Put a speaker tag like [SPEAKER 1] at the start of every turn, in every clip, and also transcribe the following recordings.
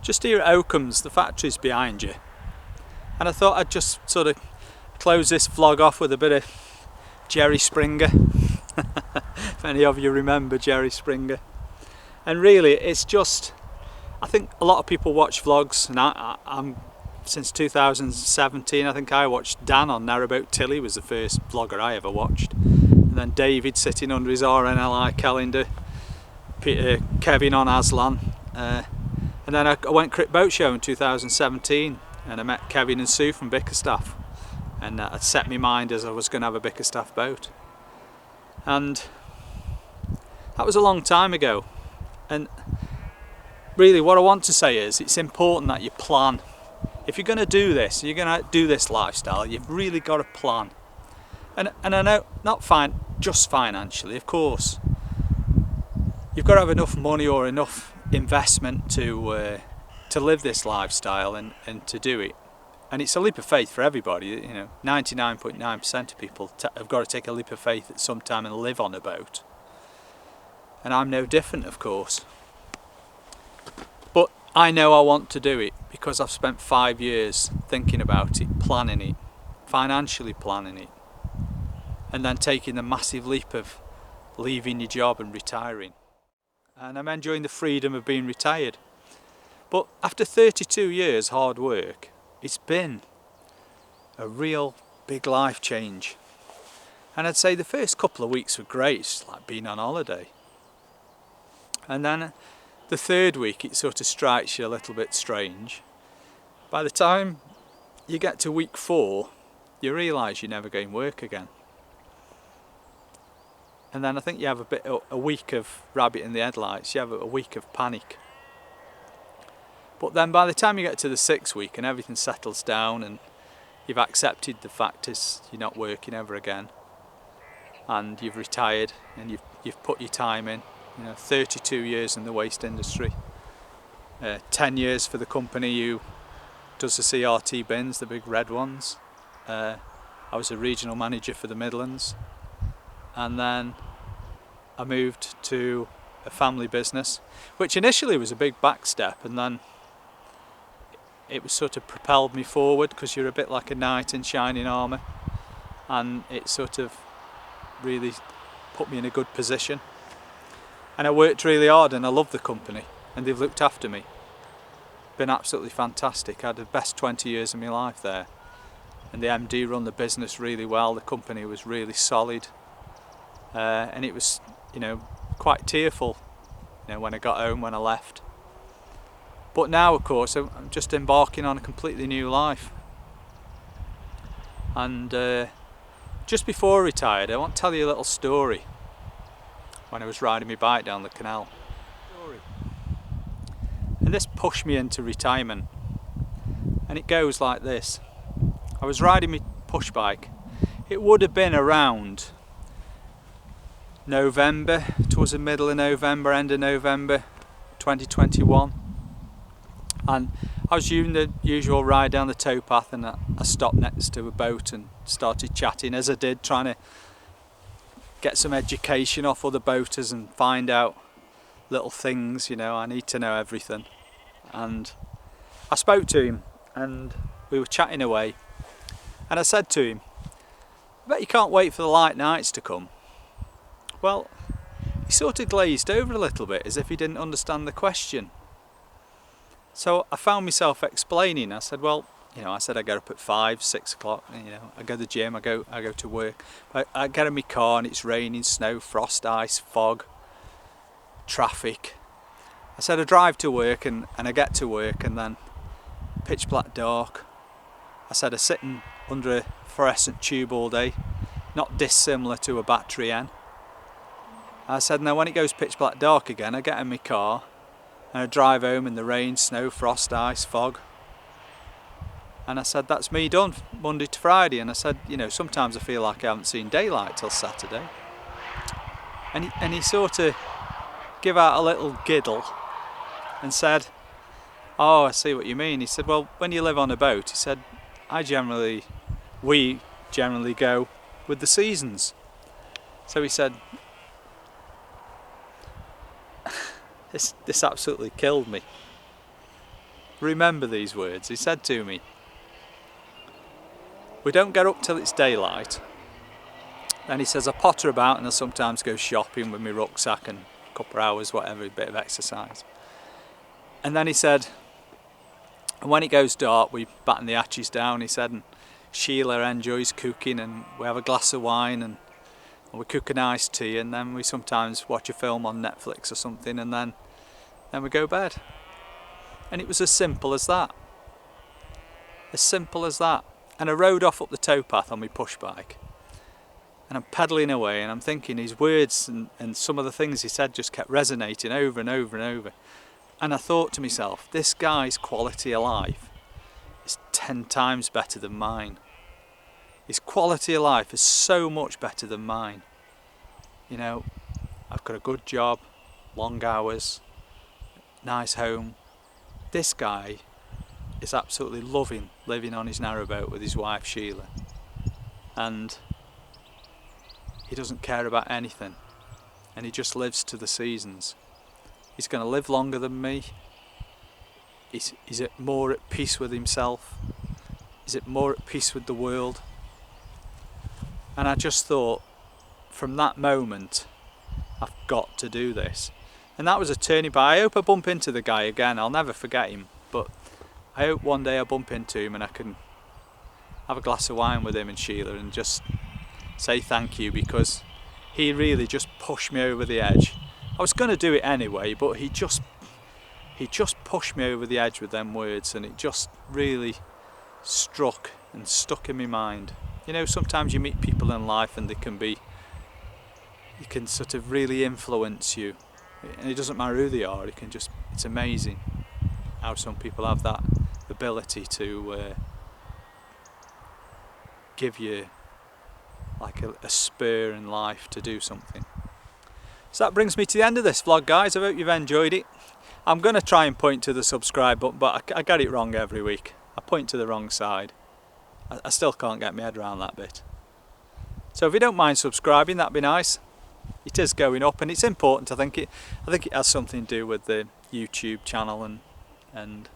[SPEAKER 1] Just here at Oakham's, the factory's behind you, and I thought I'd just sort of close this vlog off with a bit of Jerry Springer. If any of you remember Jerry Springer. And really it's just, I think a lot of people watch vlogs, and I'm since 2017 I think I watched Dan on Narrowboat Tilly was the first vlogger I ever watched, and then David sitting under his RNLI calendar, Kevin on Aslan, and then I went Crit Boat Show in 2017 and I met Kevin and Sue from Bickerstaff, and I'd set my mind as I was going to have a Bickerstaff boat, and that was a long time ago. And really what I want to say is it's important that you plan. If you're going to do this, you're going to do this lifestyle, you've really got to plan. And I know, not just financially, of course. You've got to have enough money or enough investment to live this lifestyle and to do it. And it's a leap of faith for everybody. You know, 99.9% of people have got to take a leap of faith at some time and live on a boat. And I'm no different, of course. But I know I want to do it because I've spent 5 years thinking about it, planning it, financially planning it, and then taking the massive leap of leaving your job and retiring. And I'm enjoying the freedom of being retired. But after 32 years hard work, it's been a real big life change. And I'd say the first couple of weeks were great, it's like being on holiday. And then the third week it sort of strikes you a little bit strange. By the time you get to week 4, you realise you're never going to work again. And then I think you have a week of rabbit in the headlights, you have a week of panic. But then by the time you get to the 6th week and everything settles down and you've accepted the fact is you're not working ever again, and you've retired and you've put your time in, you know, 32 years in the waste industry, 10 years for the company who does the CRT bins, the big red ones. I was a regional manager for the Midlands, and then I moved to a family business, which initially was a big back step, and then it was sort of propelled me forward because you're a bit like a knight in shining armour, and it sort of really put me in a good position. And I worked really hard and I love the company and they've looked after me. Been absolutely fantastic. I had the best 20 years of my life there. And the MD run the business really well. The company was really solid. And it was, you know, quite tearful, you know, when I got home, when I left. But now, of course, I'm just embarking on a completely new life. And just before I retired, I want to tell you a little story. When I was riding my bike down the canal. And this pushed me into retirement. And it goes like this. I was riding my push bike. It would have been around November, towards the middle of November, end of November 2021. And I was using the usual ride down the towpath, and I stopped next to a boat and started chatting, as I did, trying to get some education off other boaters and find out little things, you know, I need to know everything. And I spoke to him and we were chatting away, and I said to him, I bet you can't wait for the light nights to come. Well, he sort of glazed over a little bit as if he didn't understand the question. So I found myself explaining. I said, well, you know, I said I get up at 5, 6 o'clock, you know, I go to the gym, I go to work. I get in my car and it's raining, snow, frost, ice, fog, traffic. I said I drive to work and I get to work and then pitch black dark. I said I sit under a fluorescent tube all day, not dissimilar to a battery N. I said now when it goes pitch black dark again, I get in my car and I drive home in the rain, snow, frost, ice, fog. And I said, that's me done, Monday to Friday. And I said, you know, sometimes I feel like I haven't seen daylight till Saturday. And he sort of gave out a little giggle and said, oh, I see what you mean. He said, well, when you live on a boat, he said, we generally go with the seasons. So he said, this absolutely killed me. remember these words. He said to me, we don't get up till it's daylight. Then he says, I potter about and I sometimes go shopping with my rucksack and a couple of hours, whatever, a bit of exercise. And then he said, and when it goes dark, we batten the hatches down, he said, and Sheila enjoys cooking and we have a glass of wine and we cook an iced tea, and then we sometimes watch a film on Netflix or something, and then we go to bed. And it was as simple as that. As simple as that. And I rode off up the towpath on my push bike. And I'm pedalling away and I'm thinking his words and some of the things he said just kept resonating over and over and over. And I thought to myself, this guy's quality of life is 10 times better than mine. His quality of life is so much better than mine. You know, I've got a good job, long hours, nice home. This guy is absolutely loving living on his narrowboat with his wife Sheila. And he doesn't care about anything. And he just lives to the seasons. He's going to live longer than me. He's more at peace with himself. He's more at peace with the world. And I just thought, from that moment, I've got to do this. And that was a turning point. I hope I bump into the guy again. I'll never forget him. But I hope one day I bump into him and I can have a glass of wine with him and Sheila and just say thank you, because he really just pushed me over the edge. I was going to do it anyway, but he just pushed me over the edge with them words, and it just really struck and stuck in my mind. You know, sometimes you meet people in life and they can sort of really influence you, and it doesn't matter who they are. It's amazing how some people have that ability to give you like a spur in life to do something. So that brings me to the end of this vlog, guys. I hope you've enjoyed it. I'm going to try and point to the subscribe button, but I get it wrong every week. I point to the wrong side. I still can't get my head around that bit. So if you don't mind subscribing, that'd be nice. It is going up, and it's important. I think it has something to do with the YouTube channel and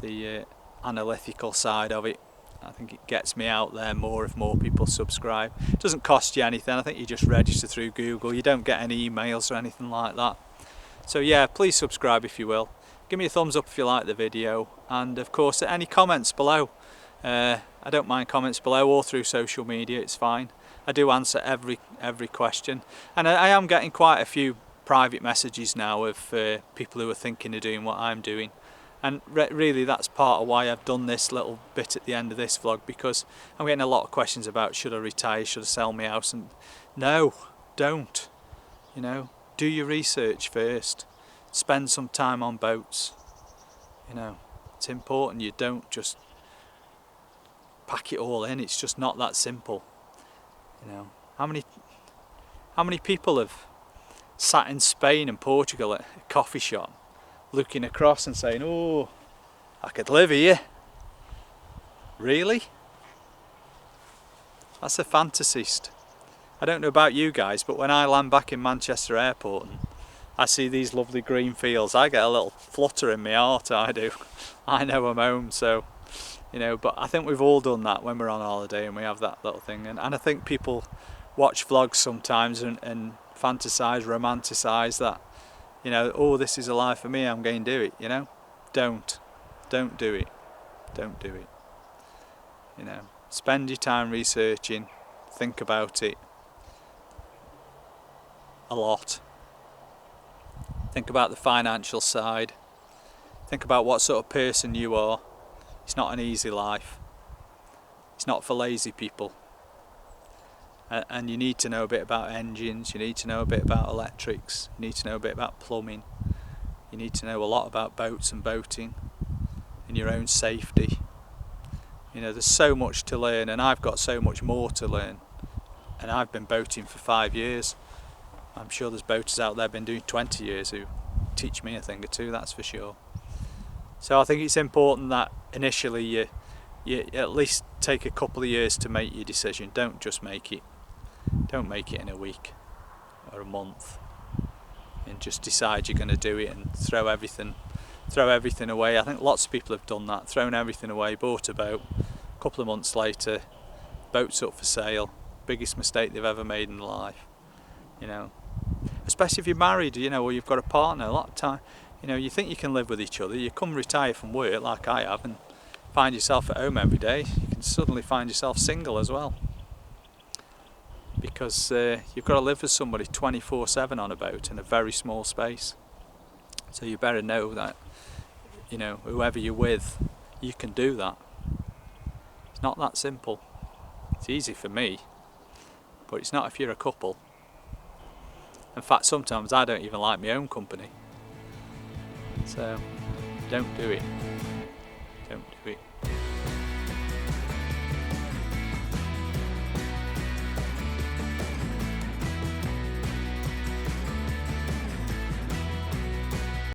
[SPEAKER 1] the analytical side of it. I think it gets me out there more if more people subscribe. It doesn't cost you anything. I think you just register through Google. You don't get any emails or anything like that. So yeah, please subscribe if you will. Give me a thumbs up if you like the video, and of course any comments below. I don't mind comments below or through social media, it's fine. I do answer every question, and I am getting quite a few private messages now of people who are thinking of doing what I'm doing. And really that's part of why I've done this little bit at the end of this vlog, because I'm getting a lot of questions about should I retire, should I sell my house, and no, don't. You know, do your research first. Spend some time on boats. You know, it's important. You don't just pack it all in. It's just not that simple. You know, how many people have sat in Spain and Portugal at a coffee shop looking across and saying, oh, I could live here. Really? That's a fantasist. I don't know about you guys, but when I land back in Manchester Airport and I see these lovely green fields, I get a little flutter in my heart, I do. I know I'm home, so, you know, but I think we've all done that when we're on holiday and we have that little thing. And I think people watch vlogs sometimes and fantasise, romanticise that, you know, oh, this is a life for me, I'm going to do it, you know. Don't do it. Don't do it. You know, spend your time researching, think about it a lot. Think about the financial side. Think about what sort of person you are. It's not an easy life. It's not for lazy people. And you need to know a bit about engines, you need to know a bit about electrics, you need to know a bit about plumbing, you need to know a lot about boats and boating and your own safety. You know, there's so much to learn, and I've got so much more to learn. And I've been boating for 5 years. I'm sure there's boaters out there been doing 20 years who teach me a thing or two, that's for sure. So I think it's important that initially you at least take a couple of years to make your decision. Don't just make it. Don't make it in a week or a month and just decide you're going to do it and throw everything throw everything away. I think lots of people have done that, thrown everything away, bought a boat, a couple of months later, boat's up for sale. Biggest mistake they've ever made in life, you know. Especially if you're married, you know, or you've got a partner. A lot of time, you know, you think you can live with each other. You come retire from work like I have and find yourself at home every day. You can suddenly find yourself single as well, because you've got to live with somebody 24/7 on a boat in a very small space. So you better know that, you know, whoever you're with, you can do that. It's not that simple. It's easy for me, but it's not if you're a couple. In fact, sometimes I don't even like my own company. So don't do it.